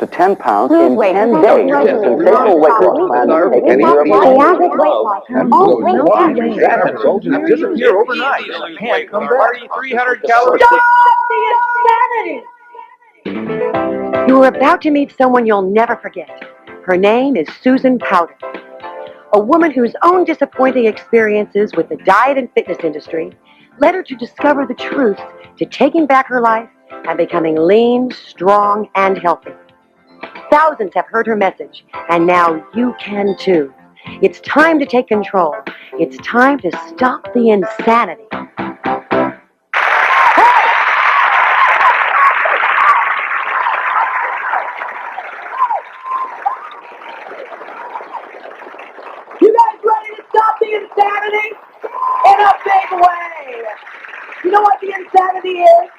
to 10 pounds in 10 days. It's a sensational weight loss plan that's taken your That happens. Just disappear overnight. Can't come back. 300 calories. Stop the insanity! You are about to meet someone you'll never forget. Her name is Susan Powter, a woman whose own disappointing experiences with the diet and fitness industry led her to discover the truth to taking back her life and becoming lean, strong, and healthy. Thousands have heard her message, and now you can too. It's time to take control. It's time to stop the insanity. You guys ready to stop the insanity? In a big way. You know what the insanity is?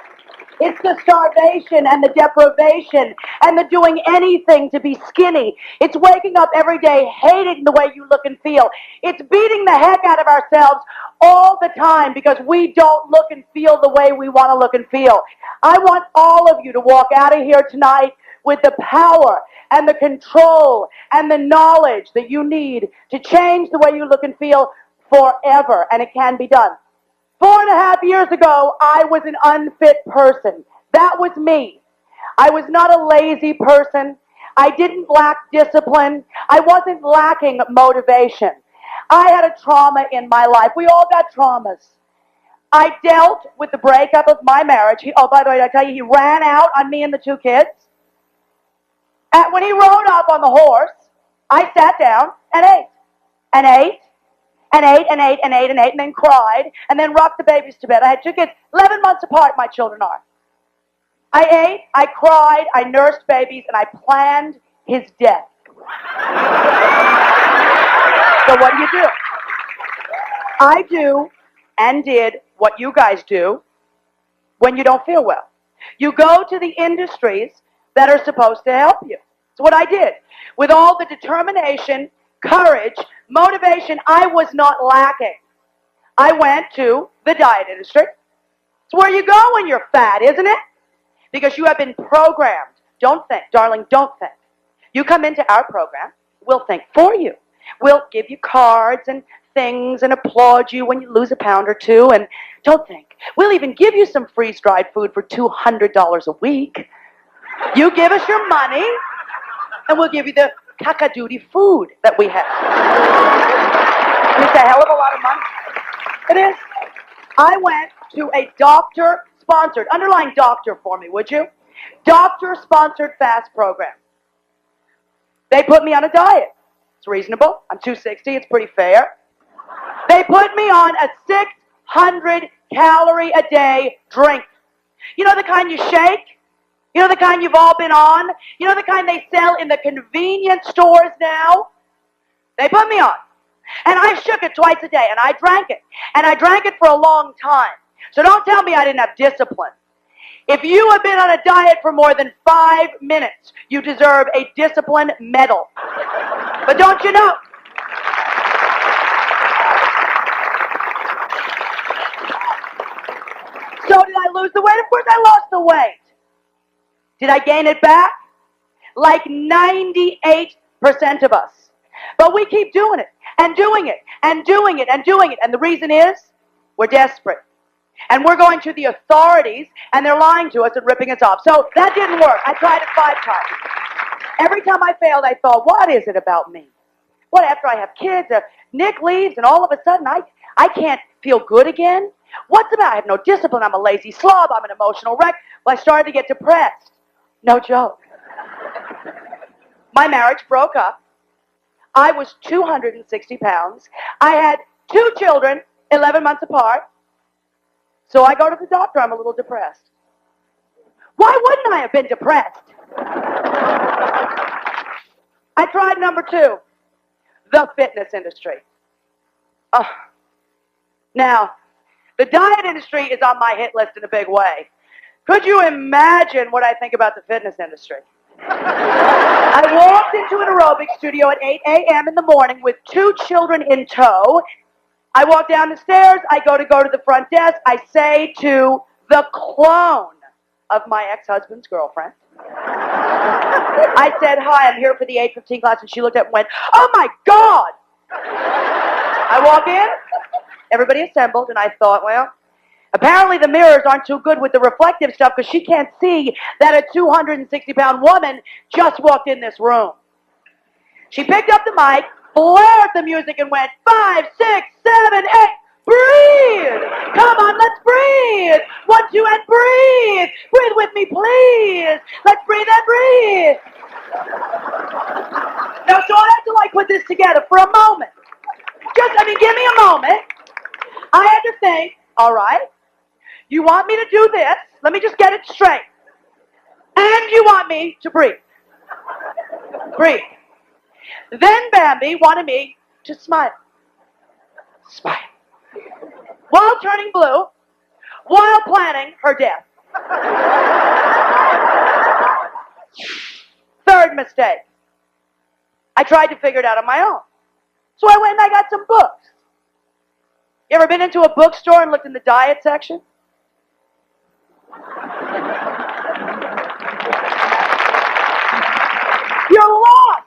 It's the starvation and the deprivation and the doing anything to be skinny. It's waking up every day hating the way you look and feel. It's beating the heck out of ourselves all the time because we don't look and feel the way we want to look and feel. I want all of you to walk out of here tonight with the power and the control and the knowledge that you need to change the way you look and feel forever, and it can be done. 4.5 years ago, I was an unfit person. That was me. I was not a lazy person. I didn't lack discipline. I wasn't lacking motivation. I had a trauma in my life. We all got traumas. I dealt with the breakup of my marriage. By the way, did I tell you, he ran out on me and the 2 kids? And when he rode up on the horse, I sat down and ate. And ate. And ate and ate and ate and ate and then cried and then rocked the babies to bed. I had 2 kids, 11 months apart, my children are. I ate, I cried, I nursed babies, and I planned his death. So what do? I do and did what you guys do when you don't feel well. You go to the industries that are supposed to help you. That's what I did. With all the determination, courage, motivation I was not lacking. I went to the diet industry. It's where you go when you're fat, isn't it? Because you have been programmed. Don't think, darling, don't think. You come into our program, we'll think for you. We'll give you cards and things and applaud you when you lose a pound or 2, and don't think. We'll even give you some freeze-dried food for $200 a week. You give us your money, and we'll give you the caca-duty food that we have. It's a hell of a lot of money. It is. I went to a doctor-sponsored, underline doctor for me, would you? Doctor-sponsored fast program. They put me on a diet. It's reasonable. I'm 260. It's pretty fair. They put me on a 600-calorie-a-day drink. You know the kind you shake? You know the kind you've all been on? You know the kind they sell in the convenience stores now? They put me on. And I shook it twice a day, and I drank it. And I drank it for a long time. So don't tell me I didn't have discipline. If you have been on a diet for more than 5 minutes, you deserve a discipline medal. But don't you know? So did I lose the weight? Of course I lost the weight. Did I gain it back? Like 98% of us. But we keep doing it, and doing it, and doing it, and doing it. And the reason is, we're desperate. And we're going to the authorities, and they're lying to us and ripping us off. So that didn't work. I tried it 5 times. Every time I failed, I thought, what is it about me? What, after I have kids, Nick leaves, and all of a sudden I can't feel good again? What's about? I have no discipline. I'm a lazy slob. I'm an emotional wreck. Well, I started to get depressed. No joke. My marriage broke up. I was 260 pounds. I had 2 children, 11 months apart. So I go to the doctor. I'm a little depressed. Why wouldn't I have been depressed? I tried number 2, the fitness industry. Now, the diet industry is on my hit list in a big way. Could you imagine what I think about the fitness industry? I walked into an aerobic studio at 8 a.m. in the morning with 2 children in tow. I walk down the stairs. I go to the front desk. I say to the clone of my ex-husband's girlfriend, I said, hi, I'm here for the 8:15 class, and she looked up and went, oh my God! I walk in, everybody assembled, and I thought, well, apparently the mirrors aren't too good with the reflective stuff because she can't see that a 260-pound woman just walked in this room. She picked up the mic, blared the music, and went, 5, 6, 7, 8, breathe! Come on, let's breathe! 1, 2, and breathe! Breathe with me, please! Let's breathe and breathe! Now, so I had to, put this together for a moment. Give me a moment. I had to think, all right, you want me to do this? Let me just get it straight. And you want me to breathe. Breathe. Then Bambi wanted me to smile. Smile. While turning blue, while planning her death. Third mistake. I tried to figure it out on my own. So I went and I got some books. You ever been into a bookstore and looked in the diet section? You're lost.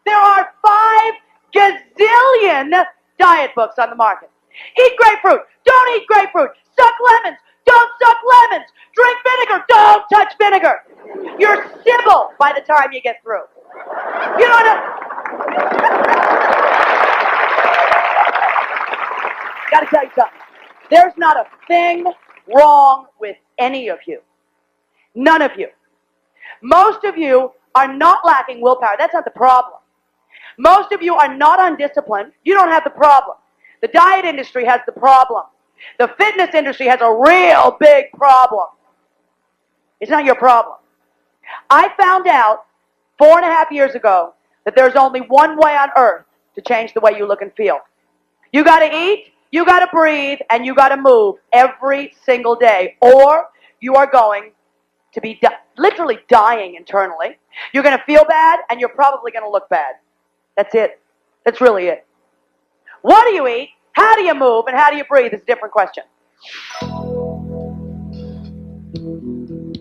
There are 5 gazillion diet books on the market. Eat grapefruit. Don't eat grapefruit. Suck lemons. Don't suck lemons. Drink vinegar. Don't touch vinegar. You're civil by the time you get through. You know what? Gotta tell you something. There's not a thing wrong with any of you. None of you. Most of you are not lacking willpower. That's not the problem. Most of you are not undisciplined. You don't have the problem. The diet industry has the problem. The fitness industry has a real big problem. It's not your problem. I found out 4.5 years ago that there's only one way on earth to change the way you look and feel. You got to eat, you got to breathe, and you got to move every single day, or you are going to be literally dying internally. You're going to feel bad, and you're probably going to look bad. That's it. That's really it. What do you eat? How do you move? And how do you breathe is a different question.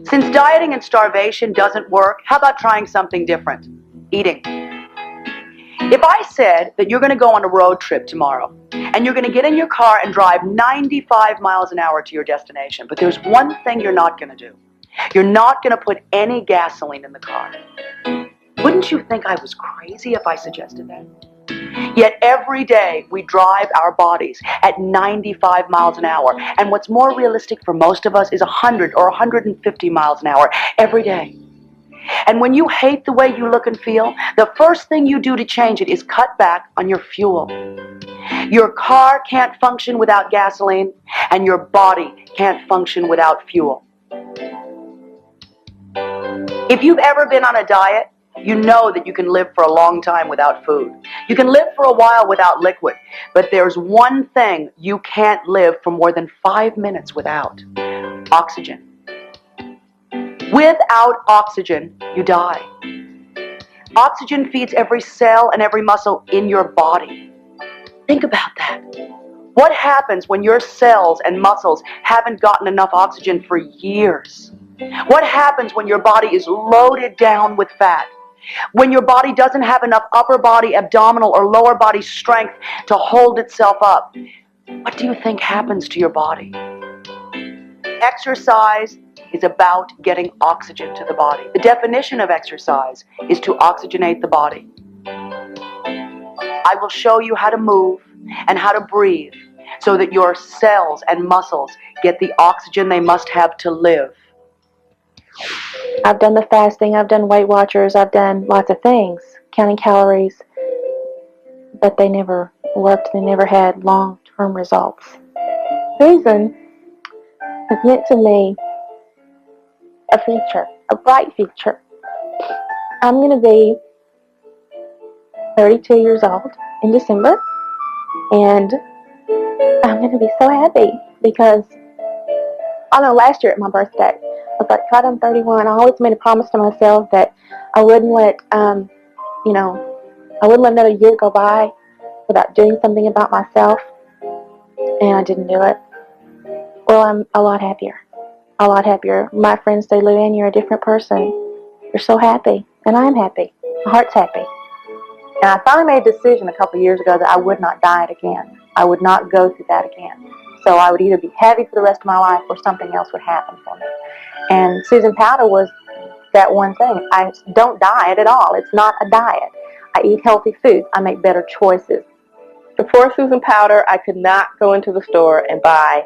Since dieting and starvation doesn't work, how about trying something different? Eating. If I said that you're going to go on a road trip tomorrow, and you're going to get in your car and drive 95 miles an hour to your destination, but there's one thing you're not going to do. You're not going to put any gasoline in the car. Wouldn't you think I was crazy if I suggested that? Yet every day we drive our bodies at 95 miles an hour. And what's more realistic for most of us is 100 or 150 miles an hour every day. And when you hate the way you look and feel, the first thing you do to change it is cut back on your fuel. Your car can't function without gasoline, and your body can't function without fuel. If you've ever been on a diet, you know that you can live for a long time without food. You can live for a while without liquid, but there's one thing you can't live for more than 5 minutes without: oxygen. Without oxygen, you die. Oxygen feeds every cell and every muscle in your body. Think about that. What happens when your cells and muscles haven't gotten enough oxygen for years? What happens when your body is loaded down with fat? When your body doesn't have enough upper body, abdominal, or lower body strength to hold itself up? What do you think happens to your body? Exercise is about getting oxygen to the body. The definition of exercise is to oxygenate the body. I will show you how to move and how to breathe so that your cells and muscles get the oxygen they must have to live. I've done the fasting, I've done Weight Watchers, I've done lots of things, counting calories, but they never worked, they never had long-term results. Susan has meant to me a future, a bright future. I'm going to be 32 years old in December, and I'm going to be so happy because, I know last year at my birthday, I was like, God, I'm 31. I always made a promise to myself that I wouldn't let, I wouldn't let another year go by without doing something about myself, and I didn't do it. Well, I'm a lot happier. My friends say, Luann, you're a different person. You're so happy. and I am happy. My heart's happy. And I finally made a decision a couple of years ago that I would not diet again. I would not go through that again. So I would either be heavy for the rest of my life or something else would happen for me. And Susan Powter was that one thing. I don't diet at all. It's not a diet. I eat healthy food. I make better choices. Before Susan Powter, I could not go into the store and buy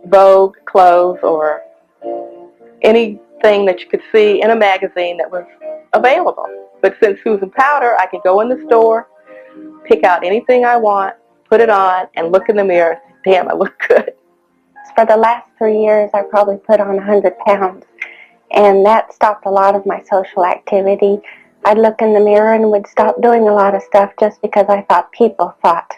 Vogue clothes or anything that you could see in a magazine that was available. But since Susan Powter, I could go in the store, pick out anything I want, put it on, and look in the mirror and say, damn, I look good. For the last 3 years, I probably put on 100 pounds, and that stopped a lot of my social activity. I'd look in the mirror and would stop doing a lot of stuff just because I thought people thought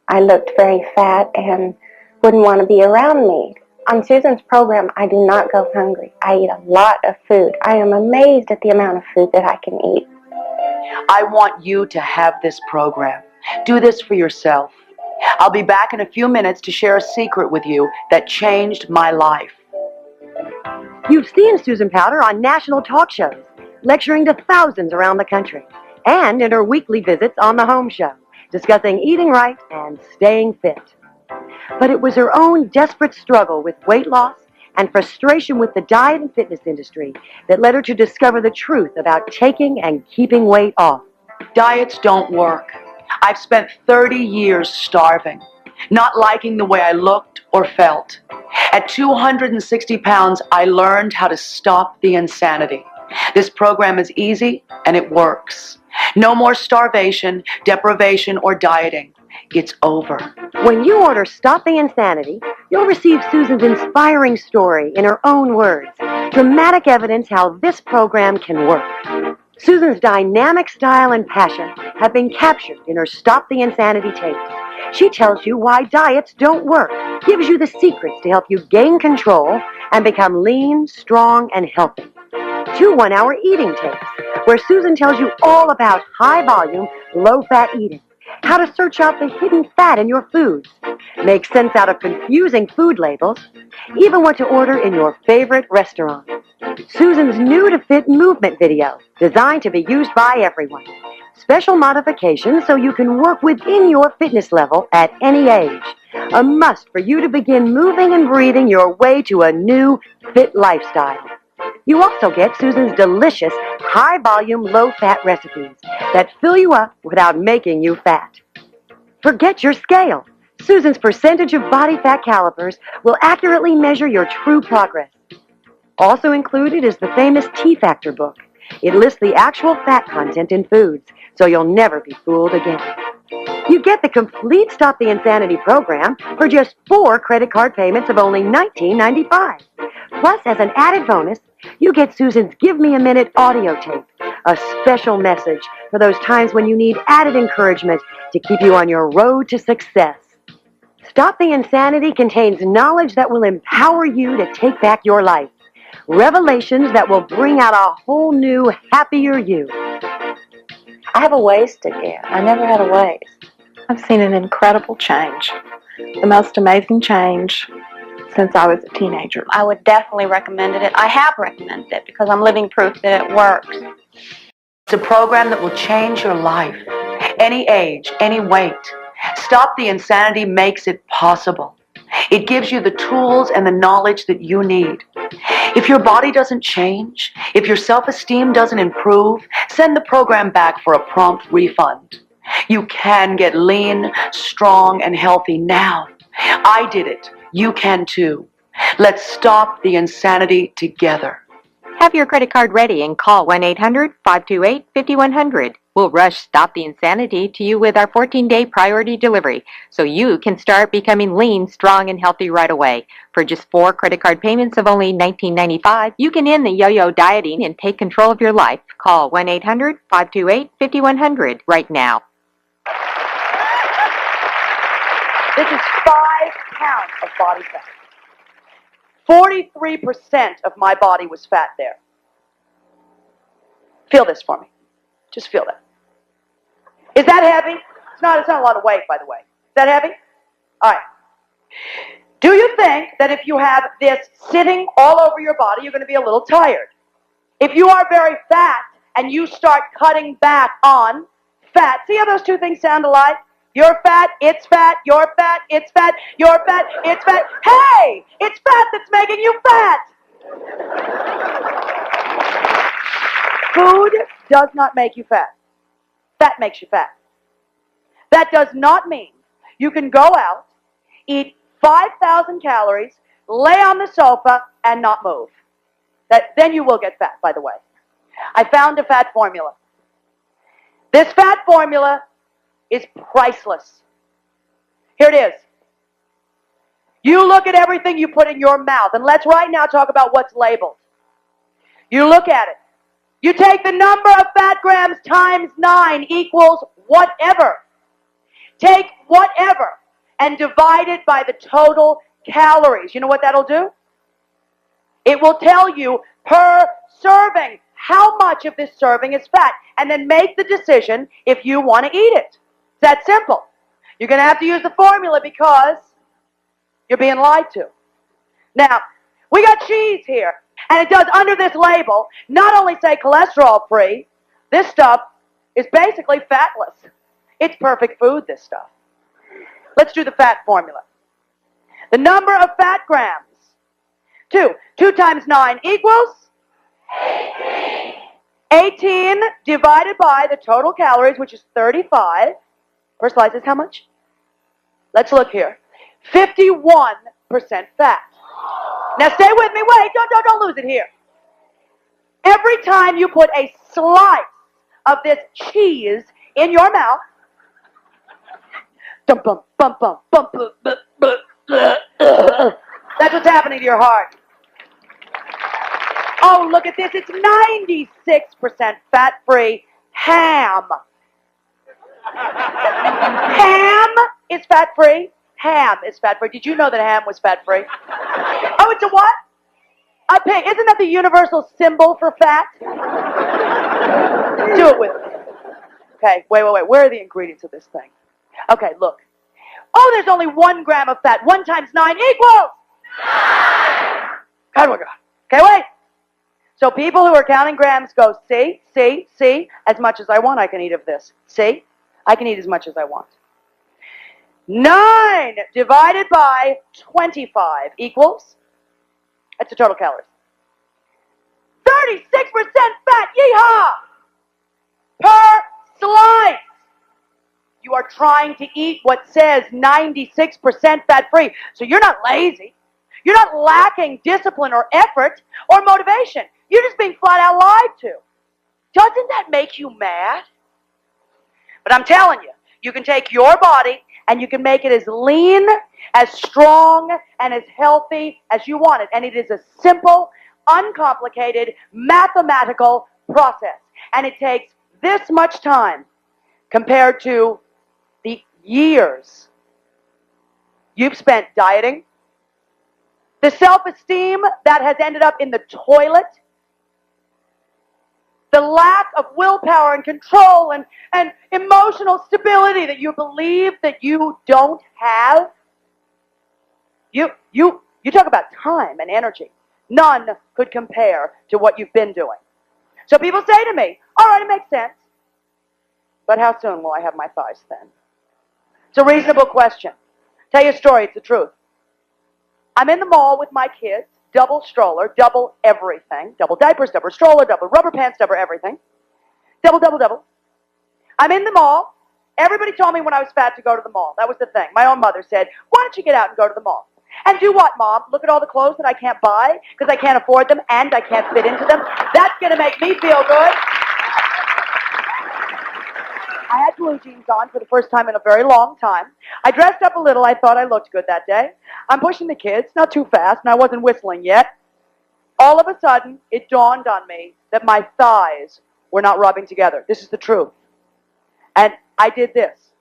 I looked very fat and wouldn't want to be around me. On Susan's program, I do not go hungry. I eat a lot of food. I am amazed at the amount of food that I can eat. I want you to have this program. Do this for yourself. I'll be back in a few minutes to share a secret with you that changed my life. You've seen Susan Powter on national talk shows, lecturing to thousands around the country, and in her weekly visits on the Home Show, discussing eating right and staying fit. But it was her own desperate struggle with weight loss and frustration with the diet and fitness industry that led her to discover the truth about taking and keeping weight off. Diets don't work. I've spent 30 years starving, not liking the way I looked or felt. At 260 pounds, I learned how to stop the insanity. This program is easy and it works. No more starvation, deprivation, or dieting. It's over. When you order Stop the Insanity, you'll receive Susan's inspiring story in her own words, dramatic evidence how this program can work. Susan's dynamic style and passion have been captured in her Stop the Insanity tapes. She tells you why diets don't work, gives you the secrets to help you gain control and become lean, strong, and healthy. 2 one-hour eating tapes, where Susan tells you all about high-volume, low-fat eating, how to search out the hidden fat in your foods, make sense out of confusing food labels, even what to order in your favorite restaurant. Susan's new to fit movement video, designed to be used by everyone. Special modifications so you can work within your fitness level at any age. A must for you to begin moving and breathing your way to a new, fit lifestyle. You also get Susan's delicious, high-volume, low-fat recipes that fill you up without making you fat. Forget your scale. Susan's percentage of body fat calipers will accurately measure your true progress. Also included is the famous T-Factor book. It lists the actual fat content in foods, so you'll never be fooled again. You get the complete Stop the Insanity program for just 4 credit card payments of only $19.95. Plus, as an added bonus, you get Susan's Give Me a Minute audio tape, a special message for those times when you need added encouragement to keep you on your road to success. Stop the Insanity contains knowledge that will empower you to take back your life. Revelations that will bring out a whole new, happier you. I have a waist again. I never had a waist. I've seen an incredible change. The most amazing change since I was a teenager. I would definitely recommend it. I have recommended it because I'm living proof that it works. It's a program that will change your life. Any age, any weight. Stop the Insanity makes it possible. It gives you the tools and the knowledge that you need. If your body doesn't change, if your self-esteem doesn't improve, send the program back for a prompt refund. You can get lean, strong, and healthy now. I did it. You can too. Let's stop the insanity together. Have your credit card ready and call 1-800-528-5100. We'll rush Stop the Insanity to you with our 14-day priority delivery so you can start becoming lean, strong, and healthy right away. For just 4 credit card payments of only $19.95, you can end the yo-yo dieting and take control of your life. Call 1-800-528-5100 right now. This is 5 pounds of body fat. 43% of my body was fat there. Feel this for me. Just feel that. Is that heavy? It's not a lot of weight, by the way. Is that heavy? All right. Do you think that if you have this sitting all over your body, you're going to be a little tired? If you are very fat, and you start cutting back on fat. See how those two things sound alike? You're fat, it's fat, you're fat, it's fat, you're fat, it's fat. Hey, it's fat that's making you fat. Food does not make you fat. Fat makes you fat. That does not mean you can go out, eat 5,000 calories, lay on the sofa, and not move. Then you will get fat, by the way. I found a fat formula. This fat formula is priceless. Here it is. You look at everything you put in your mouth, and let's right now talk about what's labeled. You look at it. You take the number of fat grams times 9 equals whatever. Take whatever and divide it by the total calories. You know what that'll do? It will tell you per serving how much of this serving is fat, and then make the decision if you want to eat it. It's that simple. You're going to have to use the formula because you're being lied to. Now, we got cheese here, and it does under this label not only say cholesterol free, this stuff is basically fatless. It's perfect food, this stuff. Let's do the fat formula. The number of fat grams. 2 times 9 equals 18 divided by the total calories, which is 35. Per slice is how much? Let's look here. 51% fat. Now stay with me. Wait, don't lose it here. Every time you put a slice of this cheese in your mouth, that's what's happening to your heart. Oh, look at this. It's 96% fat-free ham. Ham is fat-free. Ham is fat-free. Did you know that ham was fat-free? Oh, it's a what? A pig. Isn't that the universal symbol for fat? Do it with me. Okay, wait. Where are the ingredients of this thing? Okay, look. Oh, there's only 1 gram of fat. 1 times 9 equals 9. Okay, wait. So people who are counting grams go, see, as much as I want I can eat of this. See, I can eat as much as I want. 9 divided by 25 equals, that's the total calories. 36% fat, yeehaw! Per slice. You are trying to eat what says 96% fat-free. So you're not lazy. You're not lacking discipline or effort or motivation. You're just being flat out lied to. Doesn't that make you mad? But I'm telling you, you can take your body and you can make it as lean, as strong, and as healthy as you want it. And it is a simple, uncomplicated, mathematical process. And it takes this much time compared to the years you've spent dieting, the self-esteem that has ended up in the toilet, the lack of willpower and control and emotional stability that you believe that you don't have. You talk about time and energy. None could compare to what you've been doing. So people say to me, all right, it makes sense, but how soon will I have my thighs thin? It's a reasonable question. Tell you a story, it's the truth. I'm in the mall with my kids, double stroller, double everything, double diapers, double stroller, double rubber pants, double everything. Double. I'm in the mall. Everybody told me when I was fat to go to the mall. That was the thing. My own mother said, why don't you get out and go to the mall? And do what, Mom? Look at all the clothes that I can't buy because I can't afford them and I can't fit into them? That's going to make me feel good. I had blue jeans on for the first time in a very long time. I dressed up a little. I thought I looked good that day. I'm pushing the kids, not too fast, and I wasn't whistling yet. All of a sudden, it dawned on me that my thighs were not rubbing together. This is the truth. And I did this.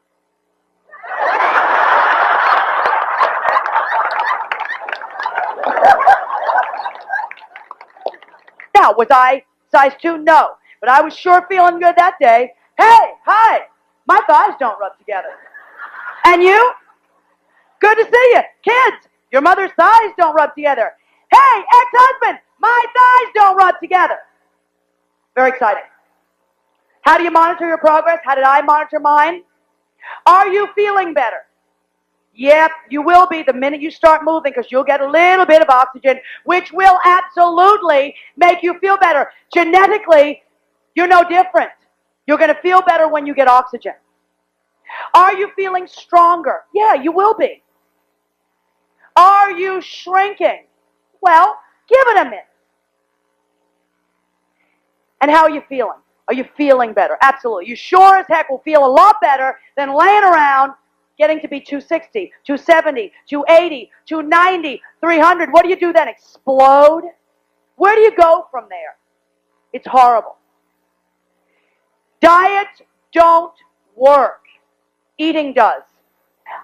Now, was I size 2? No. But I was sure feeling good that day. Hey, hi, my thighs don't rub together. And you? Good to see you. Kids, your mother's thighs don't rub together. Hey, ex-husband, my thighs don't rub together. Very exciting. How do you monitor your progress? How did I monitor mine? Are you feeling better? Yep, you will be the minute you start moving, because you'll get a little bit of oxygen, which will absolutely make you feel better. Genetically, you're no different. You're going to feel better when you get oxygen. Are you feeling stronger? Yeah, you will be. Are you shrinking? Well, give it a minute. And how are you feeling? Are you feeling better? Absolutely. You sure as heck will feel a lot better than laying around getting to be 260, 270, 280, 290, 300. What do you do then? Explode? Where do you go from there? It's horrible. Diets don't work. Eating does.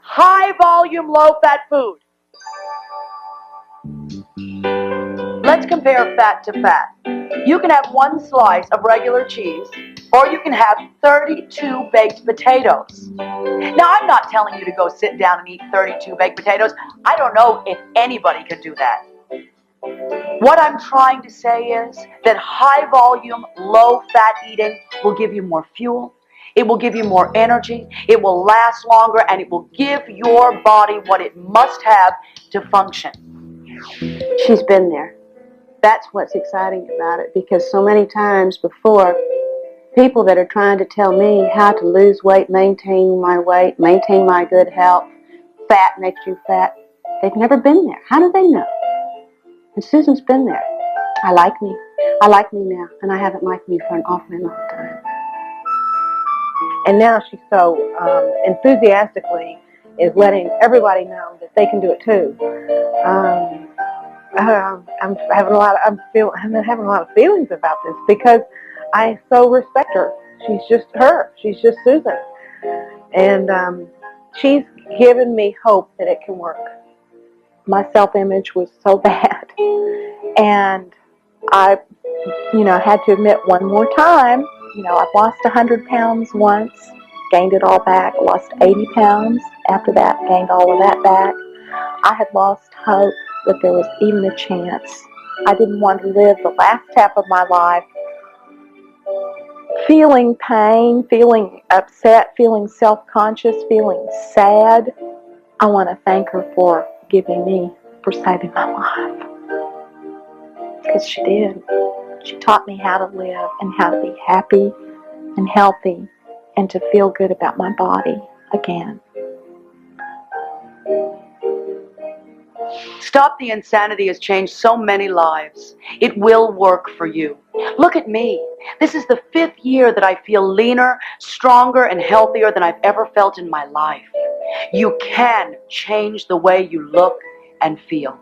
High volume, low fat food. Let's compare fat to fat. You can have one slice of regular cheese, or you can have 32 baked potatoes. Now, I'm not telling you to go sit down and eat 32 baked potatoes. I don't know if anybody could do that. What I'm trying to say is that high volume, low fat eating will give you more fuel. It will give you more energy. It will last longer, and it will give your body what it must have to function. She's been there. That's what's exciting about it, because so many times before, people that are trying to tell me how to lose weight, maintain my good health, fat makes you fat, they've never been there. How do they know? And Susan's been there. I like me. I like me now, and I haven't liked me for an awfully long time. And now she's so enthusiastically is letting everybody know that they can do it too. I'm having a lot of feelings about this, because I so respect her. She's just her. She's just Susan. And she's given me hope that it can work. My self-image was so bad. And I, had to admit one more time, I've lost 100 pounds once, gained it all back, lost 80 pounds after that, gained all of that back. I had lost hope that there was even a chance. I didn't want to live the last half of my life feeling pain, feeling upset, feeling self-conscious, feeling sad. I want to thank her for forgiving me for saving my life. Because she did. She taught me how to live and how to be happy and healthy and to feel good about my body again. Stop the Insanity has changed so many lives. It will work for you. Look at me. This is the 5th year that I feel leaner, stronger, and healthier than I've ever felt in my life. You can change the way you look and feel.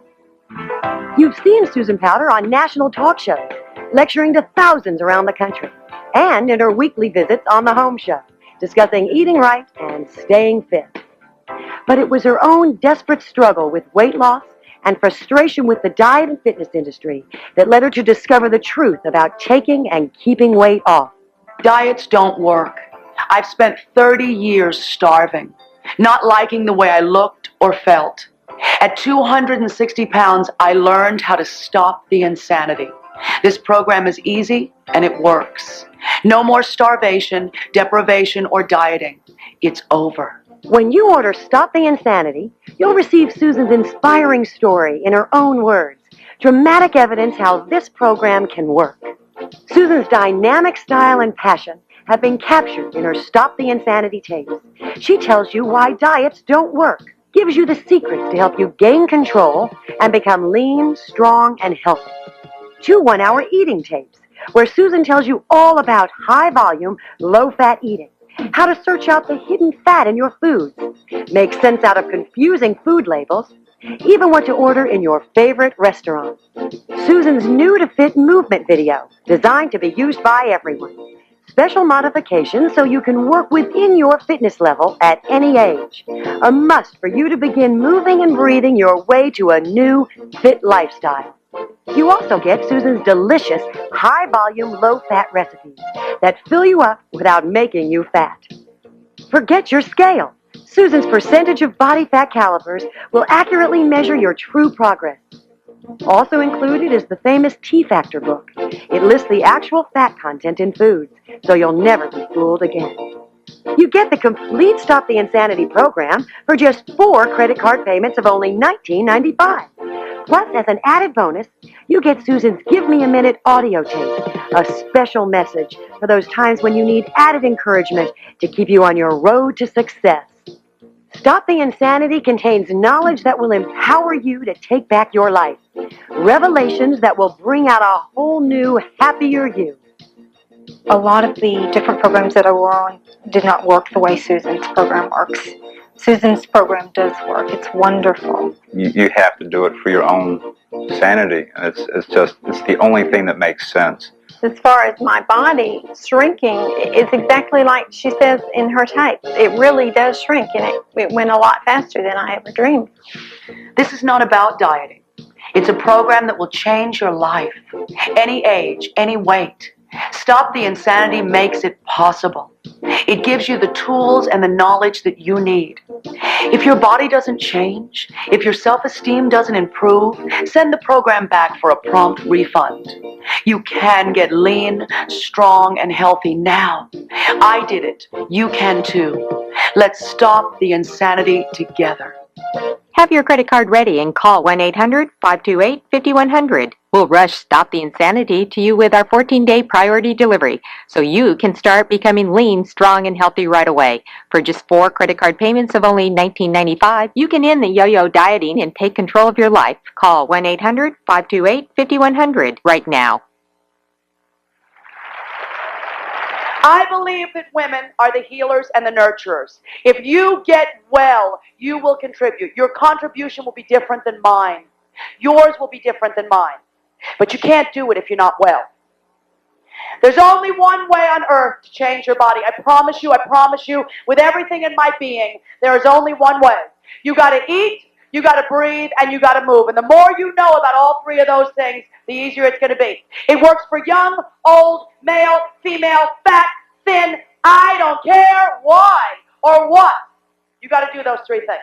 You've seen Susan Powter on national talk shows, lecturing to thousands around the country, and in her weekly visits on the Home Show, discussing eating right and staying fit. But it was her own desperate struggle with weight loss and frustration with the diet and fitness industry that led her to discover the truth about taking and keeping weight off. Diets don't work. I've spent 30 years starving, not liking the way I looked or felt. At 260 pounds, I learned how to stop the insanity. This program is easy and it works. No more starvation, deprivation, or dieting. It's over. When you order Stop the Insanity, you'll receive Susan's inspiring story in her own words, dramatic evidence how this program can work. Susan's dynamic style and passion have been captured in her Stop the Insanity tapes. She tells you why diets don't work, gives you the secrets to help you gain control and become lean, strong, and healthy. 2 one-hour eating tapes, where Susan tells you all about high-volume, low-fat eating, how to search out the hidden fat in your foods, make sense out of confusing food labels, even what to order in your favorite restaurant. Susan's new-to-fit movement video, designed to be used by everyone. Special modifications so you can work within your fitness level at any age. A must for you to begin moving and breathing your way to a new, fit lifestyle. You also get Susan's delicious, high-volume, low-fat recipes that fill you up without making you fat. Forget your scale. Susan's percentage of body fat calipers will accurately measure your true progress. Also included is the famous T-Factor book. It lists the actual fat content in foods, so you'll never be fooled again. You get the complete Stop the Insanity program for just 4 credit card payments of only $19.95. Plus, as an added bonus, you get Susan's Give Me a Minute audio tape, a special message for those times when you need added encouragement to keep you on your road to success. Stop the Insanity contains knowledge that will empower you to take back your life. Revelations that will bring out a whole new, happier you. A lot of the different programs that I were on did not work the way Susan's program works. Susan's program does work. It's wonderful. You have to do it for your own sanity. And it's the only thing that makes sense. As far as my body shrinking, it's exactly like she says in her tape. It really does shrink, and it went a lot faster than I ever dreamed. This is not about dieting. It's a program that will change your life. Any age, any weight. Stop the Insanity makes it possible. It gives you the tools and the knowledge that you need. If your body doesn't change, if your self-esteem doesn't improve, send the program back for a prompt refund. You can get lean, strong, and healthy now. I did it. You can too. Let's stop the insanity together. Have your credit card ready and call 1-800-528-5100. We'll rush Stop the Insanity to you with our 14-day priority delivery, so you can start becoming lean, strong, and healthy right away. For just 4 credit card payments of only $19.95, you can end the yo-yo dieting and take control of your life. Call 1-800-528-5100 right now. I believe that women are the healers and the nurturers. If you get well, you will contribute. Your contribution will be different than mine. Yours will be different than mine. But you can't do it if you're not well. There's only one way on earth to change your body. I promise you, with everything in my being, there is only one way. You got to eat, you got to breathe, and you got to move. And the more you know about all 3 of those things, the easier it's going to be. It works for young, old, male, female, fat, thin. I don't care why or what. You got to do those 3 things.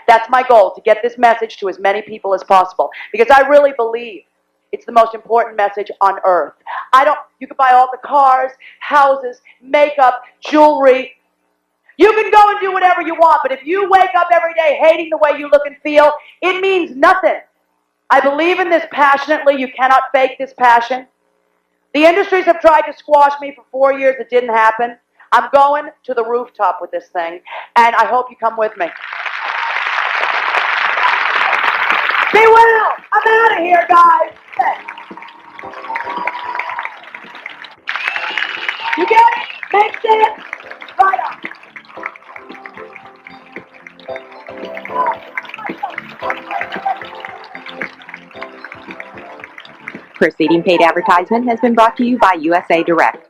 That's my goal, to get this message to as many people as possible. Because I really believe it's the most important message on earth. You can buy all the cars, houses, makeup, jewelry. You can go and do whatever you want, but if you wake up every day hating the way you look and feel, it means nothing. I believe in this passionately. You cannot fake this passion. The industries have tried to squash me for 4 years. It didn't happen. I'm going to the rooftop with this thing, and I hope you come with me. Be well. I'm out of here, guys. You get it? Makes sense? Right on. Preceding paid advertisement has been brought to you by USA Direct.